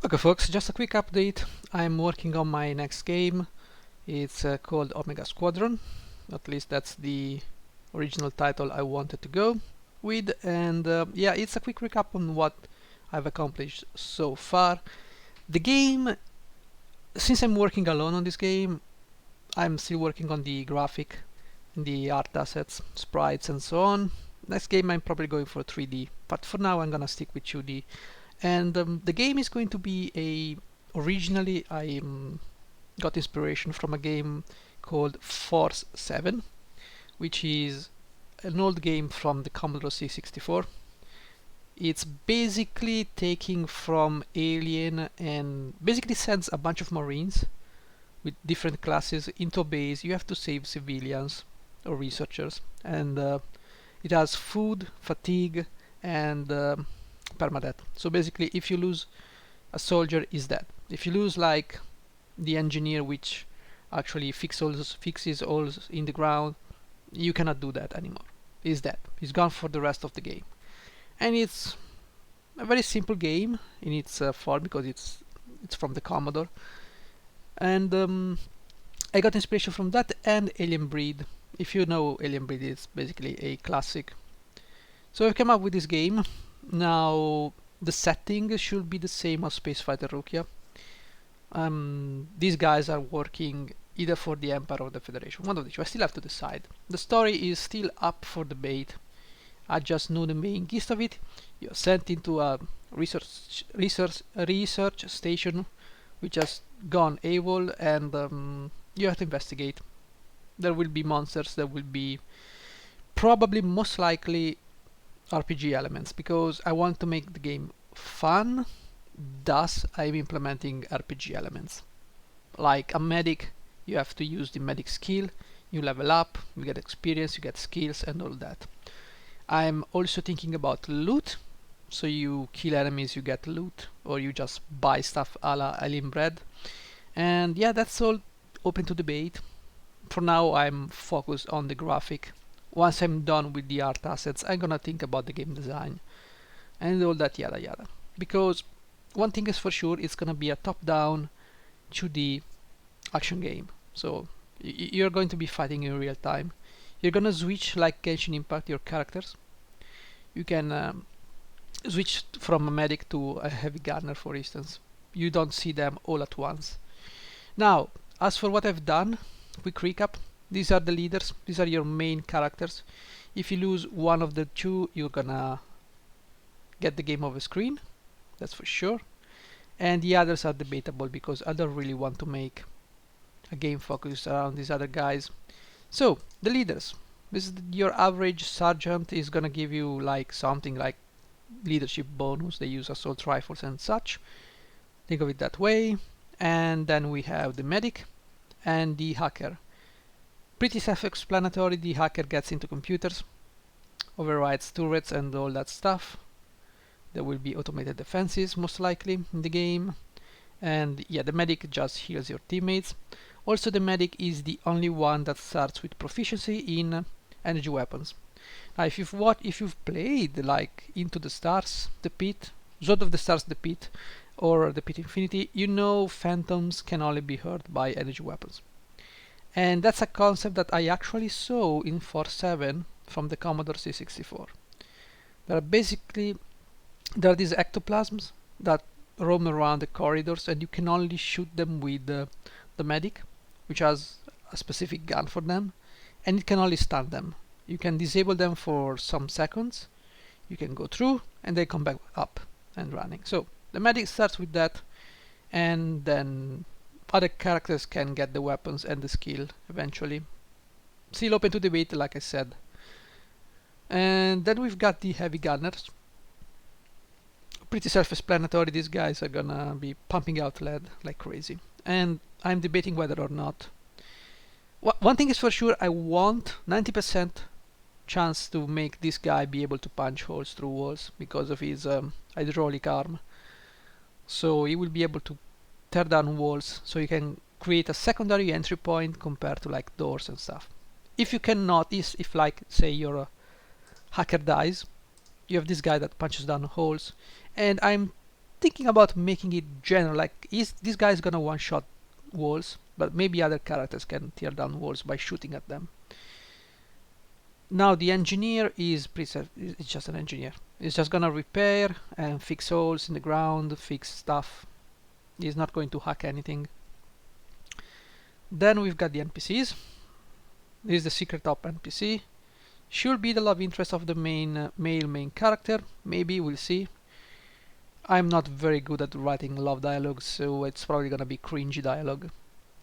Okay folks, just a quick update. I'm working on my next game. It's called Omega Squadron. At least that's the original title I wanted to go with. And yeah, it's a quick recap on what I've accomplished so far. The game, since I'm working alone on this game, I'm still working on the graphic, the art assets, sprites and so on. Next game I'm probably going for 3D, but for now I'm gonna stick with 2D. And the game is going to be originally I got inspiration from a game called Force 7, which is an old game from the Commodore 64. It's basically taking from Alien and basically sends a bunch of Marines with different classes into a base. You have to save civilians or researchers, and it has food, fatigue, and permadeath. So basically, if you lose a soldier, is dead. If you lose like the engineer, which actually fixes holes in the ground, you cannot do that anymore. He's dead. He's gone for the rest of the game. And it's a very simple game in its form because it's from the Commodore. And I got inspiration from that and Alien Breed. If you know Alien Breed, it's basically a classic. So I came up with this game. Now the setting should be the same as Space Fighter Rukia. These guys are working either for the Empire or the Federation, one of the two. I still have to decide. The story is still up for debate. I just know the main gist of it. You're sent into a research station which has gone AWOL, and you have to investigate. There will be monsters, there will be probably most likely RPG elements, because I want to make the game fun. Thus I'm implementing RPG elements. Like a medic, you have to use the medic skill, you level up, you get experience, you get skills and all that. I'm also thinking about loot, so you kill enemies, you get loot, or you just buy stuff a la Alien Bread. And yeah, that's all open to debate. For now I'm focused on the graphic. Once I'm done with the art assets, I'm gonna think about the game design and all that yada yada. Because one thing is for sure, it's gonna be a top-down 2D action game. So you're going to be fighting in real time. You're gonna switch like Genshin Impact your characters. You can switch from a medic to a heavy gunner, for instance. You don't see them all at once. Now, as for what I've done, quick recap. These are the leaders. These are your main characters. If you lose one of the two, you're gonna get the game over screen. That's for sure. And the others are debatable because I don't really want to make a game focused around these other guys. So, the leaders. This is your average sergeant is gonna give you like something like leadership bonus. They use assault rifles and such. Think of it that way. And then we have the medic and the hacker. Pretty self-explanatory. The hacker gets into computers, overrides turrets and all that stuff. There will be automated defenses most likely in the game. And yeah, the medic just heals your teammates. Also, the medic is the only one that starts with proficiency in energy weapons. Now, if you've played like Into the Stars, The Pit, Zone of the Stars, The Pit, or The Pit Infinity, you know phantoms can only be hurt by energy weapons. And that's a concept that I actually saw in Force 7 from the Commodore C64. There are these ectoplasms that roam around the corridors, and you can only shoot them with the medic, which has a specific gun for them, and it can only stun them. You can disable them for some seconds, you can go through, and they come back up and running. So the medic starts with that, and then other characters can get the weapons and the skill eventually. Still open to debate, like I said. And then we've got the heavy gunners. Pretty self-explanatory. These guys are gonna be pumping out lead like crazy, and I'm debating whether or not. One thing is for sure, I want 90% chance to make this guy be able to punch holes through walls because of his hydraulic arm. So he will be able to tear down walls, so you can create a secondary entry point compared to like doors and stuff. If you cannot, if like say your hacker dies, you have this guy that punches down holes, and I'm thinking about making it general, like is this guy's gonna one-shot walls, but maybe other characters can tear down walls by shooting at them. Now the engineer is it's just an engineer. He's just gonna repair and fix holes in the ground, fix stuff. He's not going to hack anything. Then we've got the NPCs. This is the secret top NPC. Should be the love interest of the male main character. Maybe, we'll see. I'm not very good at writing love dialogue, so it's probably gonna be cringy dialogue.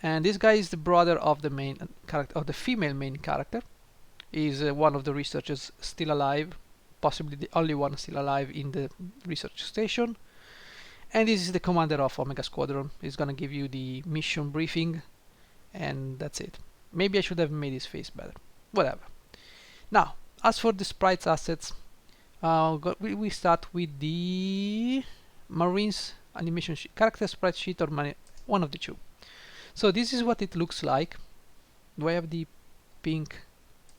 And this guy is the brother of the main character, of the female main character. He's one of the researchers still alive, possibly the only one still alive in the research station. And this is the commander of Omega Squadron. He's gonna give you the mission briefing, and that's it. Maybe I should have made his face better. Whatever. Now, as for the sprites assets, we start with the Marines animation sheet, character sprite sheet, or one of the two. So this is what it looks like. Do I have the pink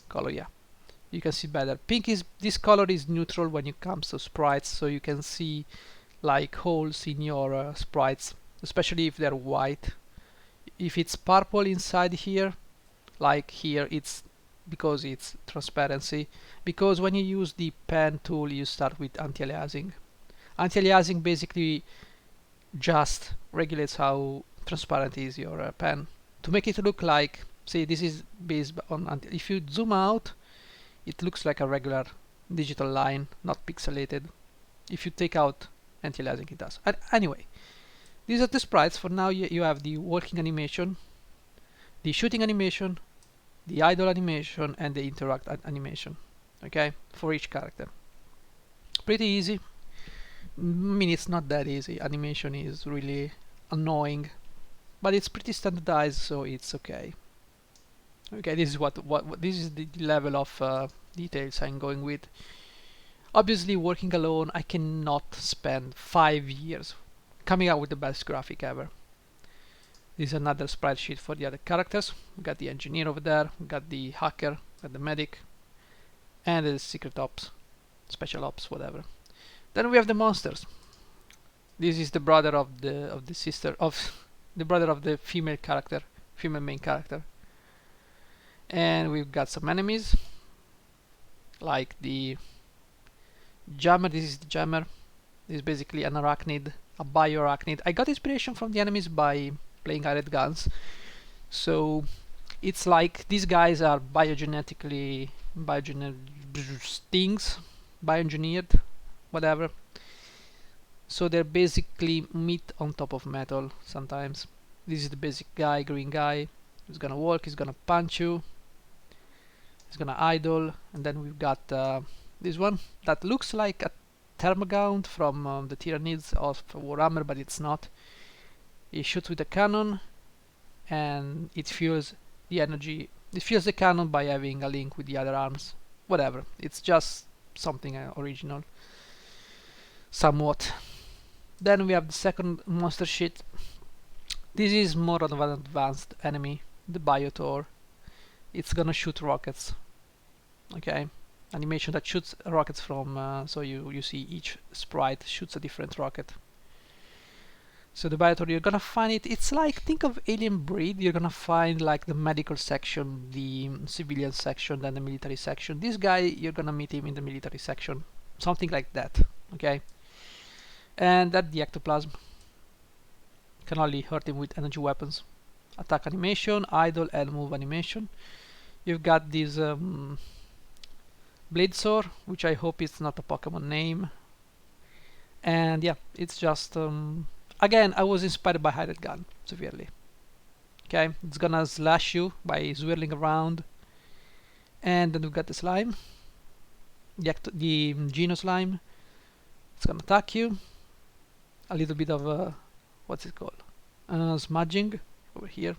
color? Yeah, you can see better. Pink is, this color is neutral when it comes to sprites, so you can see like holes in your sprites, especially if they're white. If it's purple inside here, like here, it's because it's transparency, because when you use the pen tool you start with anti-aliasing. Anti-aliasing basically just regulates how transparent is your pen to make it look like, say, this is based on if you zoom out it looks like a regular digital line, not pixelated. If you take out anti-aliasing it does. Anyway, these are the sprites. For now you have the walking animation, the shooting animation, the idle animation, and the interact animation, okay, for each character. Pretty easy. I mean, it's not that easy. Animation is really annoying, but it's pretty standardized, so it's okay. Okay, this is what this is the level of details I'm going with. Obviously, working alone, I cannot spend 5 years coming out with the best graphic ever. This is another sprite sheet for the other characters. We got the engineer over there, we got the hacker, got the medic, and the secret ops, special ops, whatever. Then we have the monsters. This is the brother of the sister of the brother of the female character, female main character. And we've got some enemies, like the jammer. This is the jammer. This is basically an arachnid, a bioarachnid. I got inspiration from the enemies by playing hired guns, so it's like these guys are bioengineered things, bioengineered, whatever. So they're basically meat on top of metal sometimes. This is the basic guy, green guy. He's gonna walk, he's gonna punch you, he's gonna idle, and then we've got this one that looks like a Thermagaunt from the Tyranids of Warhammer, but it's not. It shoots with a cannon, and it fuels the energy. It fuels the cannon by having a link with the other arms. Whatever. It's just something original, somewhat. Then we have the second monster sheet. This is more of an advanced enemy, the Biotor. It's gonna shoot rockets. Okay, animation that shoots rockets from. So you see each sprite shoots a different rocket. So the Biotor, you're gonna find it, it's like, think of Alien Breed. You're gonna find like the medical section, the civilian section, then the military section. This guy, you're gonna meet him in the military section, something like that, okay? And that the ectoplasm. Can only hurt him with energy weapons. Attack animation, idle, and move animation. You've got this Bladesaur, which I hope it's not a Pokemon name. And yeah, it's just again, I was inspired by hired gun severely. Okay, it's gonna slash you by swirling around. And then we've got the slime, the Geno slime. It's gonna attack you. A little bit of what's it called? Smudging over here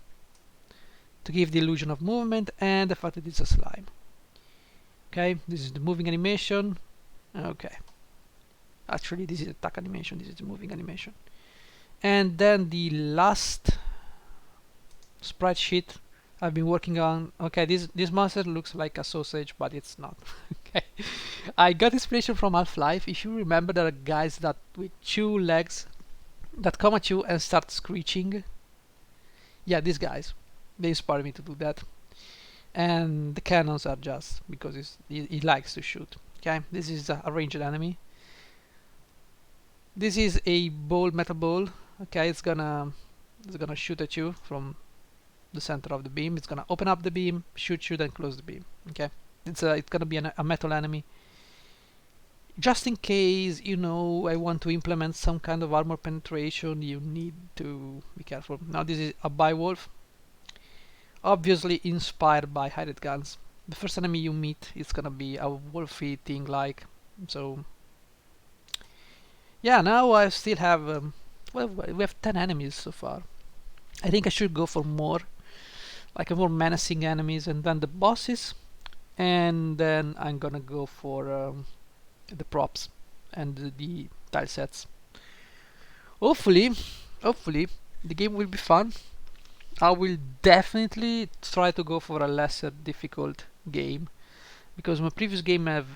to give the illusion of movement and the fact that it's a slime. Okay, this is the moving animation. Okay, actually this is attack animation, this is the moving animation. And then the last sprite sheet, I've been working on. Okay, this monster looks like a sausage, but it's not. Okay, I got inspiration from Half-Life. If you remember, there are guys that with 2 legs that come at you and start screeching. Yeah, these guys. They inspire me to do that. And the cannons are just because he likes to shoot. Okay, this is a ranged enemy. This is a metal ball. Okay, it's gonna shoot at you from the center of the beam. It's gonna open up the beam, shoot you, then close the beam. Okay, it's gonna be a metal enemy. Just in case, you know, I want to implement some kind of armor penetration, you need to be careful. Now this is a Biwolf, obviously inspired by hided guns. The first enemy you meet is gonna be a wolfy thing like. So yeah, now I still have well, we have 10 enemies so far. I think I should go for more, like a more menacing enemies, and then the bosses, and then I'm gonna go for the props and the tile sets. Hopefully, the game will be fun. I will definitely try to go for a lesser difficult game, because my previous game have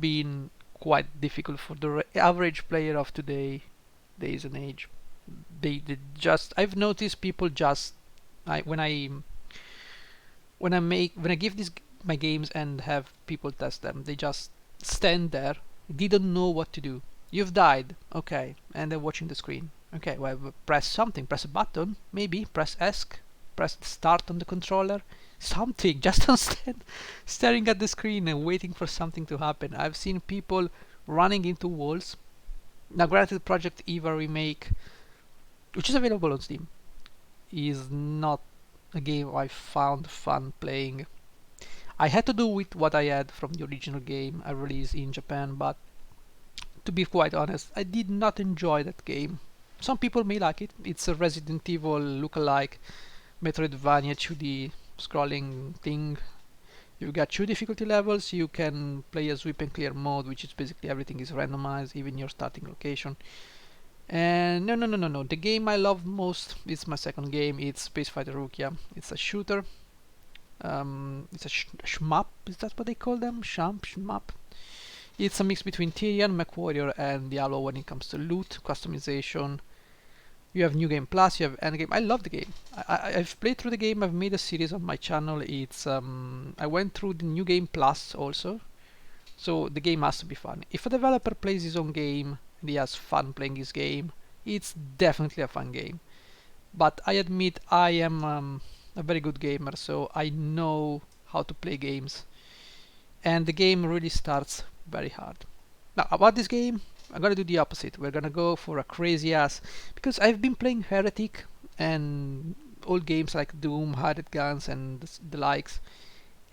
been quite difficult for the average player of today days and age. They just, I've noticed people just, when I give this my games and have people test them, they just stand there, didn't know what to do. You've died, okay, and they're watching the screen. Okay, well, press something, press a button, maybe press ESC, press start on the controller, something. Just don't stand staring at the screen and waiting for something to happen. I've seen people running into walls. Now, granted, Project Eva remake, which is available on Steam, is not a game I found fun playing. I had to do with what I had from the original game I released in Japan, but to be quite honest, I did not enjoy that game. Some people may like it. It's a Resident Evil lookalike Metroidvania 2D scrolling thing. You've got 2 difficulty levels. You can play a sweep and clear mode, which is basically everything is randomized, even your starting location. And no. The game I love most is my second game. It's Space Fighter Rukia. It's a shooter. It's a shmup. Is that what they call them? Shmup. It's a mix between Tyrian, MechWarrior, and Diablo when it comes to loot, customization. You have New Game Plus, you have Endgame. I love the game. I've played through the game. I've made a series on my channel. It's I went through the New Game Plus also, so the game has to be fun. If a developer plays his own game and he has fun playing his game, it's definitely a fun game. But I admit I am a very good gamer, so I know how to play games, and the game really starts very hard. Now about this game, I'm gonna do the opposite. We're gonna go for a crazy ass, because I've been playing Heretic and old games like Doom, Hired Guns, and the likes,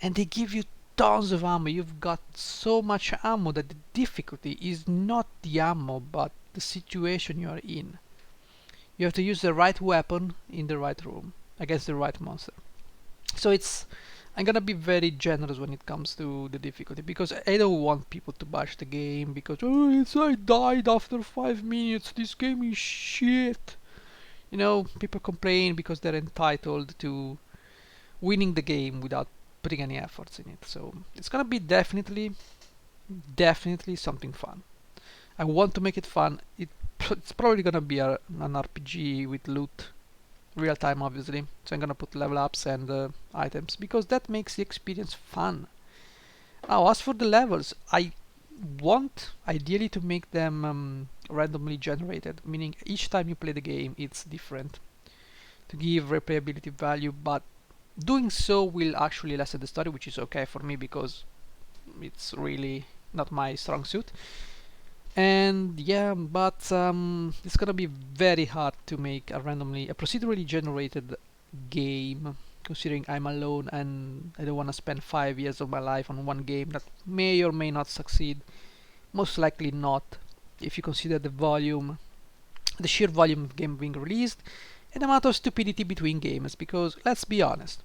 and they give you tons of ammo. You've got so much ammo that the difficulty is not the ammo, but the situation you are in. You have to use the right weapon in the right room against the right monster. So I'm gonna be very generous when it comes to the difficulty, because I don't want people to bash the game because I died after 5 minutes, this game is shit. You know, people complain because they're entitled to winning the game without putting any efforts in it. So it's gonna be definitely something fun. I want to make it fun. It's probably gonna be an RPG with loot, real time obviously, so I'm gonna put level ups and items, because that makes the experience fun. Now as for the levels, I want ideally to make them randomly generated, meaning each time you play the game it's different, to give replayability value, but doing so will actually lessen the story, which is okay for me because it's really not my strong suit. And yeah, but it's gonna be very hard to make a procedurally generated game, considering I'm alone and I don't want to spend 5 years of my life on one game that may or may not succeed. Most likely not, if you consider the sheer volume of game being released, and the amount of stupidity between games. Because let's be honest,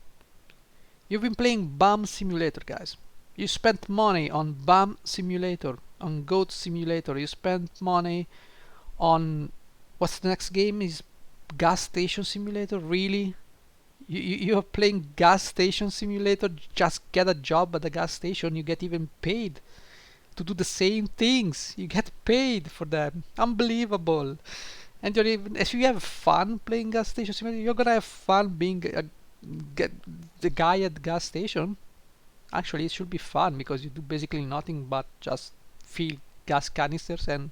you've been playing Bum Simulator, guys. You spent money on Bum Simulator, on Goat Simulator. You spent money on, what's the next game? Is Gas Station Simulator? Really? you're playing gas station simulator. Just get a job at the gas station. You get even paid to do the same things. You get paid for them. Unbelievable. And you're even, if you have fun playing gas station simulator, you're gonna have fun being get the guy at the gas station. Actually, it should be fun because you do basically nothing but just fill gas canisters and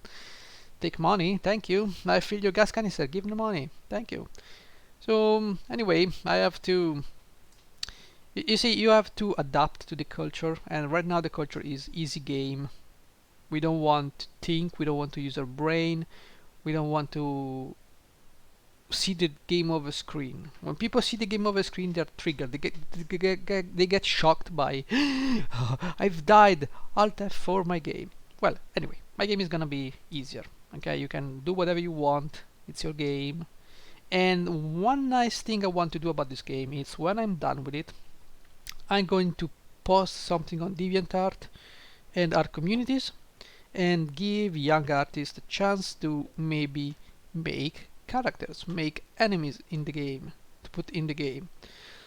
take money. Thank you. I fill your gas canister. Give me the money. Thank you. So anyway, I have to. You see, you have to adapt to the culture, and right now the culture is easy game. We don't want to think. We don't want to use our brain. We don't want to see the game over screen. When people see the game over screen, they're triggered. They get shocked by, I've died. Alt F4 my game. Well, anyway, my game is gonna be easier. Okay, you can do whatever you want. It's your game. And one nice thing I want to do about this game is when I'm done with it, I'm going to post something on DeviantArt and our communities and give young artists a chance to maybe make characters, make enemies in the game, to put in the game.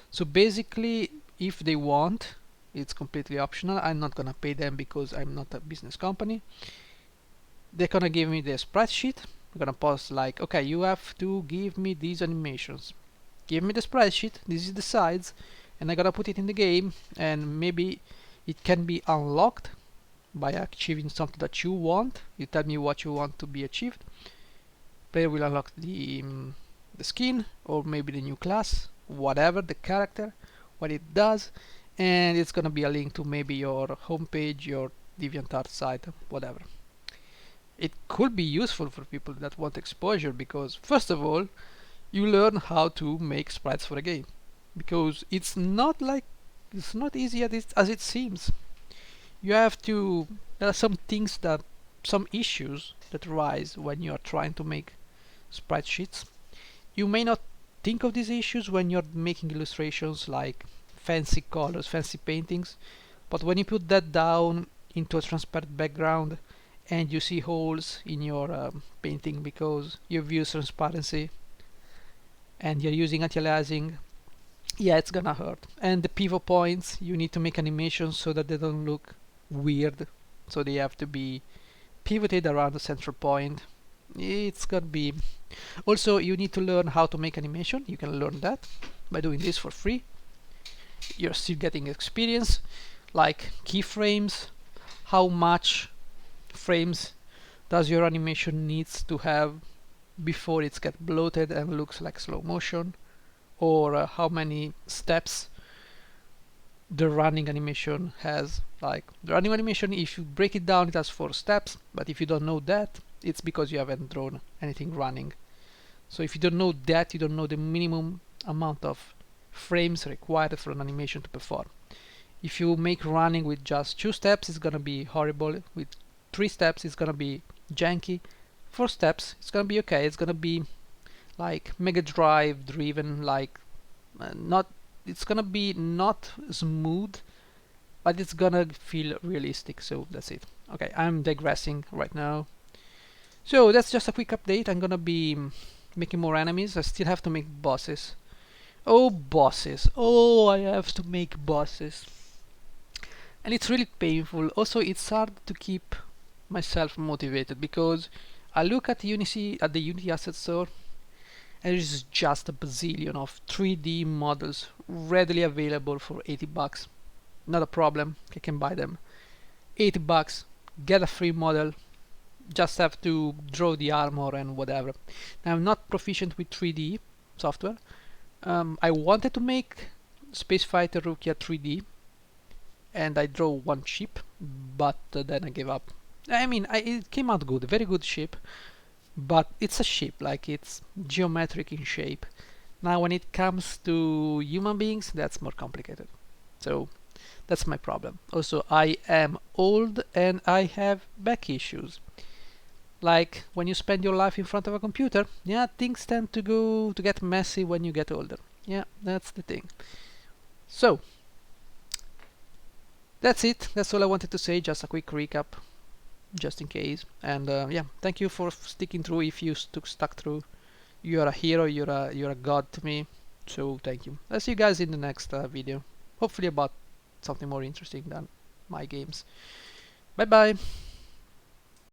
So basically, if they want, it's completely optional. I'm not gonna pay them because I'm not a business company. They're gonna give me the spreadsheet. I'm gonna post like, okay, you have to give me these animations. Give me the spreadsheet, this is the size, and I gotta put it in the game, and maybe it can be unlocked by achieving something that you want. You tell me what you want to be achieved. Player will unlock the skin, or maybe the new class, whatever, the character, what it does, and it's gonna be a link to maybe your homepage, your DeviantArt site, whatever. It could be useful for people that want exposure because, first of all, you learn how to make sprites for a game, because it's not easy as it seems. You have to. There are some things that, some issues that arise when you are trying to make sprite sheets. You may not think of these issues when you're making illustrations like fancy colors, fancy paintings, but when you put that down into a transparent background and you see holes in your painting because you've used transparency and you're using anti-aliasing, yeah, it's gonna hurt. And the pivot points, you need to make animations so that they don't look weird, so they have to be pivoted around the central point. It's gonna be. Also, you need to learn how to make animation. You can learn that by doing this for free. You're still getting experience, like keyframes, how much frames does your animation needs to have before it's get bloated and looks like slow motion, or how many steps the running animation has. Like the running animation, if you break it down, it has 4 steps, but if you don't know that, it's because you haven't drawn anything running. So if you don't know that, you don't know the minimum amount of frames required for an animation to perform. If you make running with just 2 steps, it's gonna be horrible. With 3 steps, it's gonna be janky. 4 steps, it's gonna be okay. It's gonna be like Mega Drive driven, like not. It's gonna be not smooth, but it's gonna feel realistic. So that's it. Okay, I'm digressing right now. So that's just a quick update. I'm gonna be making more enemies. I still have to make bosses. Oh, bosses. Oh, I have to make bosses. And it's really painful. Also, it's hard to keep myself motivated because I look at Unity, at the Unity Asset Store, and there's just a bazillion of 3D models readily available for 80 bucks. Not a problem, I can buy them. 80 bucks, get a free model, just have to draw the armor and whatever. Now, I'm not proficient with 3D software. I wanted to make Space Fighter Rukia 3D, and I draw one ship, but then I gave up. I mean, it came out good, a very good ship, but it's a ship, like it's geometric in shape. Now when it comes to human beings, that's more complicated. So that's my problem. Also, I am old and I have back issues. Like when you spend your life in front of a computer, yeah, things tend to get messy when you get older. Yeah, that's the thing. So that's it. That's all I wanted to say. Just a quick recap, just in case. And yeah, thank you for sticking through. If you stuck through, you're a hero. You're a god to me. So thank you. I'll see you guys in the next video, hopefully about something more interesting than my games. Bye bye.